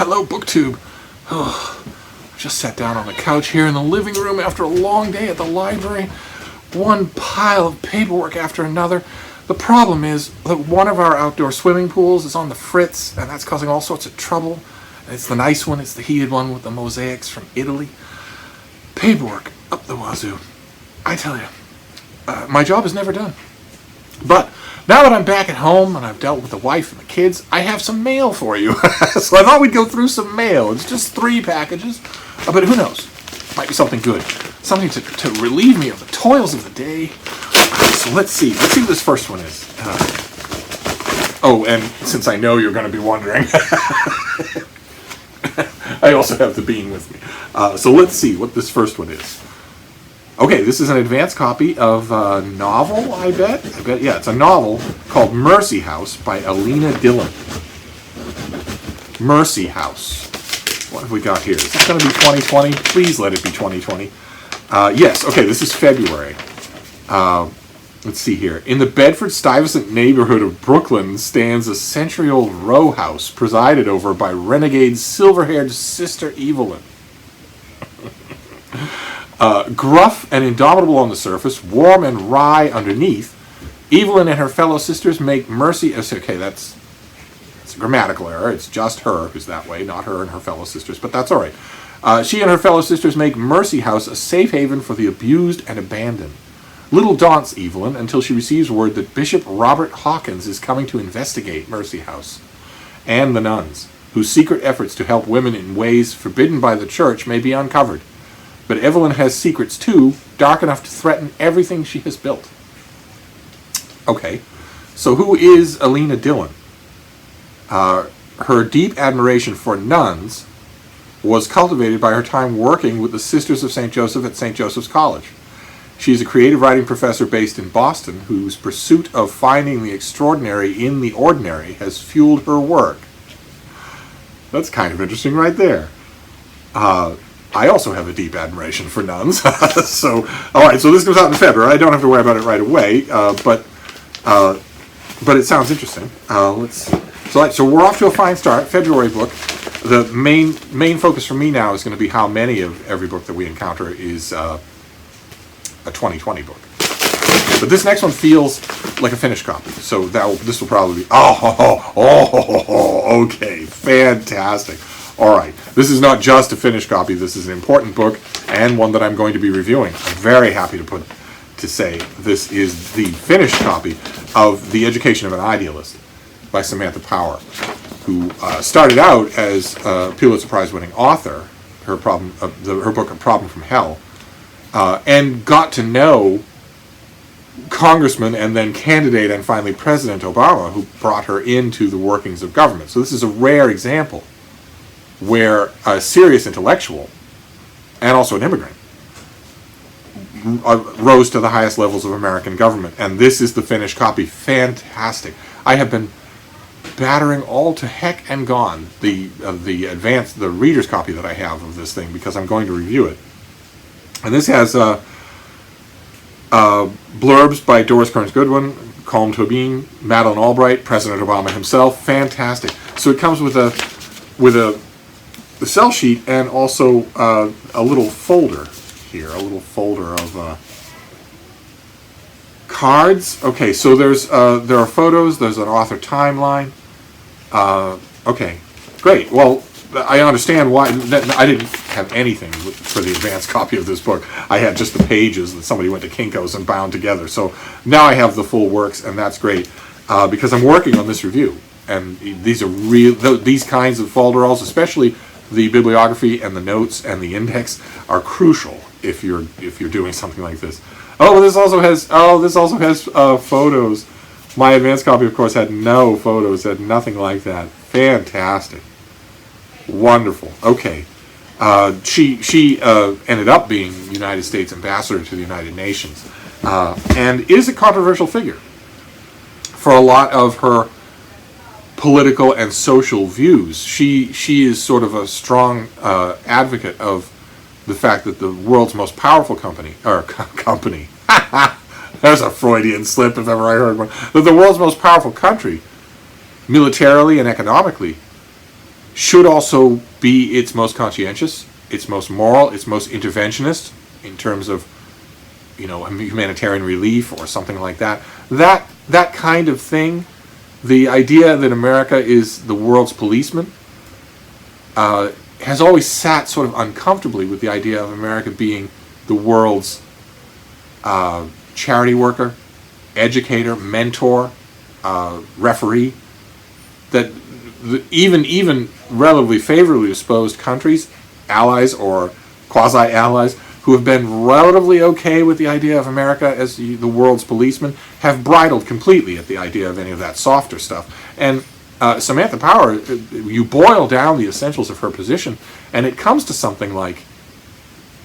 Hello, BookTube. Oh, I just sat down on the couch here in the living room after a long day at the library. One pile of paperwork after another. The problem is that one of our outdoor swimming pools is on the fritz, and that's causing all sorts of trouble. It's the nice one, it's the heated one with the mosaics from Italy. Paperwork up the wazoo. I tell you, my job is never done. But now that I'm back at home and I've dealt with the wife and the kids, I have some mail for you. So I thought we'd go through some mail. It's just 3 packages, but who knows? Might be something good. Something to relieve me of the toils of the day. So let's see. Let's see what this first one is. Oh, and since I know you're going to be wondering, I also have the bean with me. So let's see what this first one is. Okay, this is an advanced copy of a novel, I bet. Yeah, it's a novel called Mercy House by Alina Dillon. Mercy House. What have we got here? Is this going to be 2020? Please let it be 2020. Yes, okay, this is February. Let's see here. In the Bedford-Stuyvesant neighborhood of Brooklyn stands a century-old row house presided over by renegade silver-haired Sister Evelyn. Gruff and indomitable on the surface, warm and wry underneath, Evelyn and her fellow sisters make Mercy... Okay, that's a grammatical error. It's just her who's that way, not her and her fellow sisters, but that's all right. She and her fellow sisters make Mercy House a safe haven for the abused and abandoned. Little daunts Evelyn until she receives word that Bishop Robert Hawkins is coming to investigate Mercy House and the nuns, whose secret efforts to help women in ways forbidden by the church may be uncovered. But Evelyn has secrets too, dark enough to threaten everything she has built. Okay, so who is Alina Dillon? Her deep admiration for nuns was cultivated by her time working with the Sisters of St. Joseph at St. Joseph's College. She is a creative writing professor based in Boston whose pursuit of finding the extraordinary in the ordinary has fueled her work. That's kind of interesting right there. I also have a deep admiration for nuns. So, all right, so this comes out in February. I don't have to worry about it right away, but it sounds interesting. So we're off to a fine start. February book. The main focus for me now is going to be how many of every book that we encounter is a 2020 book. But this next one feels like a finished copy, so this will probably be okay, fantastic. All right, this is not just a finished copy. This is an important book and one that I'm going to be reviewing. I'm very happy to say this is the finished copy of The Education of an Idealist by Samantha Power, who started out as a Pulitzer Prize-winning author. Her book A Problem from Hell, and got to know Congressman and then candidate and finally President Obama, who brought her into the workings of government. So this is a rare example where a serious intellectual and also an immigrant rose to the highest levels of American government. And this is the finished copy. Fantastic. I have been battering all to heck and gone the reader's copy that I have of this thing because I'm going to review it. And this has blurbs by Doris Kearns Goodwin, Colm Tobin, Madeleine Albright, President Obama himself. Fantastic. So it comes with a cell sheet and also a little folder here, a little folder of cards. Okay, so there are photos. There's an author timeline. Okay, great. Well, I understand why. I didn't have anything for the advanced copy of this book. I had just the pages that somebody went to Kinko's and bound together. So now I have the full works, and that's great because I'm working on this review. And these are these kinds of folderals, especially the bibliography and the notes and the index, are crucial if you're doing something like this. Oh, this also has photos. My advanced copy, of course, had no photos, had nothing like that. Fantastic. Wonderful. Okay. She ended up being United States ambassador to the United Nations and is a controversial figure for a lot of her political and social views. She is sort of a strong advocate of the fact that the world's most powerful company, there's a Freudian slip if ever I heard one, that the world's most powerful country, militarily and economically, should also be its most conscientious, its most moral, its most interventionist in terms of, humanitarian relief or something like that. That kind of thing, the idea that America is the world's policeman, has always sat sort of uncomfortably with the idea of America being the world's charity worker, educator, mentor, referee. That even relatively favorably disposed countries, allies or quasi-allies, who have been relatively okay with the idea of America as the world's policeman, have bridled completely at the idea of any of that softer stuff. And Samantha Power, you boil down the essentials of her position, and it comes to something like,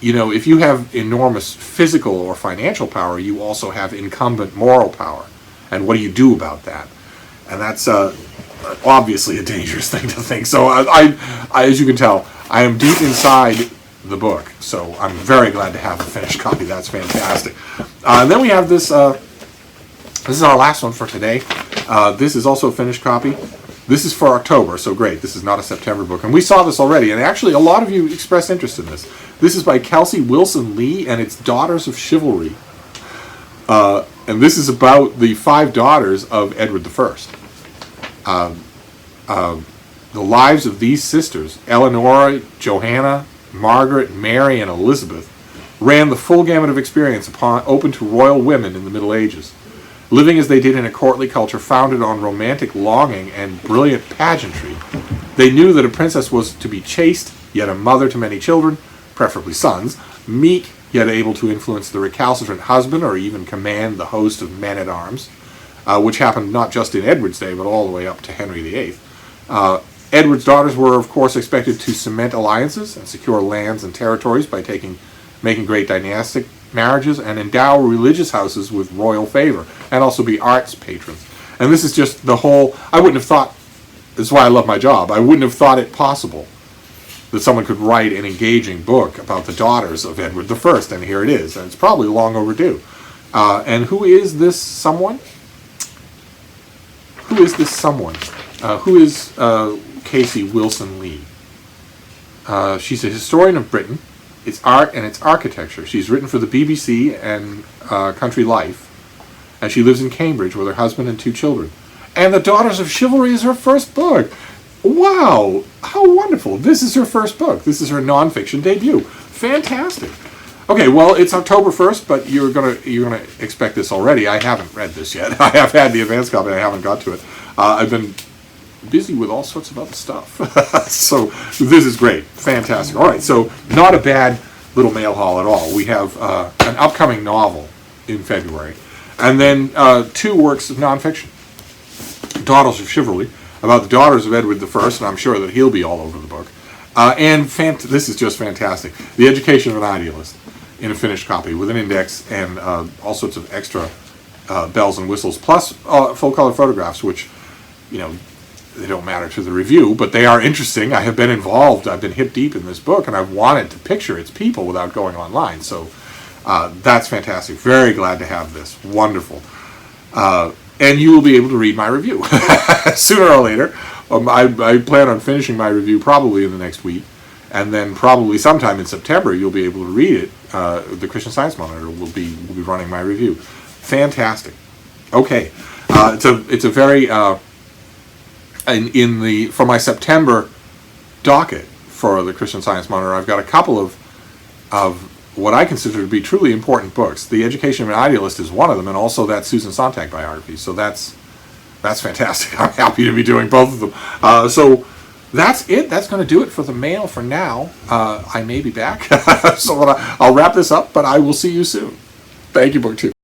if you have enormous physical or financial power, you also have incumbent moral power. And what do you do about that? And that's obviously a dangerous thing to think. So I, as you can tell, I am deep inside the book. So I'm very glad to have a finished copy. That's fantastic. And then we have this. This is our last one for today. This is also a finished copy. This is for October, so great. This is not a September book. And we saw this already, and actually a lot of you expressed interest in this. This is by Kelsey Wilson Lee, and it's Daughters of Chivalry. And this is about the 5 daughters of Edward I. The lives of these sisters, Eleanora, Johanna, Margaret, Mary, and Elizabeth, ran the full gamut of experience open to royal women in the Middle Ages. Living as they did in a courtly culture founded on romantic longing and brilliant pageantry, they knew that a princess was to be chaste, yet a mother to many children, preferably sons, meek, yet able to influence the recalcitrant husband or even command the host of men-at-arms, which happened not just in Edward's day, but all the way up to Henry VIII. Edward's daughters were, of course, expected to cement alliances and secure lands and territories by making great dynastic marriages and endow religious houses with royal favor, and also be arts patrons. And this is just the whole, I wouldn't have thought, this is why I love my job, I wouldn't have thought it possible that someone could write an engaging book about the daughters of Edward I, and here it is, and it's probably long overdue. And who is this someone? Who is this someone? Who is Casey Wilson Lee? She's a historian of Britain, its art and its architecture. She's written for the BBC and Country Life, and she lives in Cambridge with her husband and 2 children. And The Daughters of Chivalry is her first book. Wow, how wonderful. This is her first book. This is her nonfiction debut. Fantastic. Okay, well, it's October 1st, but you're gonna expect this already. I haven't read this yet. I have had the advance copy. I haven't got to it. I've been busy with all sorts of other stuff. So this is great. Fantastic. All right, so not a bad little mail haul at all. We have an upcoming novel in February, and then 2 works of nonfiction. Daughters of Chivalry, about the daughters of Edward I, and I'm sure that he'll be all over the book. And this is just fantastic. The Education of an Idealist, in a finished copy with an index and all sorts of extra bells and whistles, plus full-color photographs, which, they don't matter to the review, but they are interesting. I have been involved. I've been hip deep in this book, and I've wanted to picture its people without going online. So that's fantastic. Very glad to have this. Wonderful. And you will be able to read my review sooner or later. I plan on finishing my review probably in the next week, and then probably sometime in September you'll be able to read it. The Christian Science Monitor will be running my review. Fantastic. Okay, it's a very for my September docket for the Christian Science Monitor, I've got a couple of what I consider to be truly important books. The Education of an Idealist is one of them, and also that Susan Sontag biography. So that's fantastic. I'm happy to be doing both of them. So that's it. That's going to do it for the mail for now. I may be back. So I'll wrap this up, but I will see you soon. Thank you, BookTube.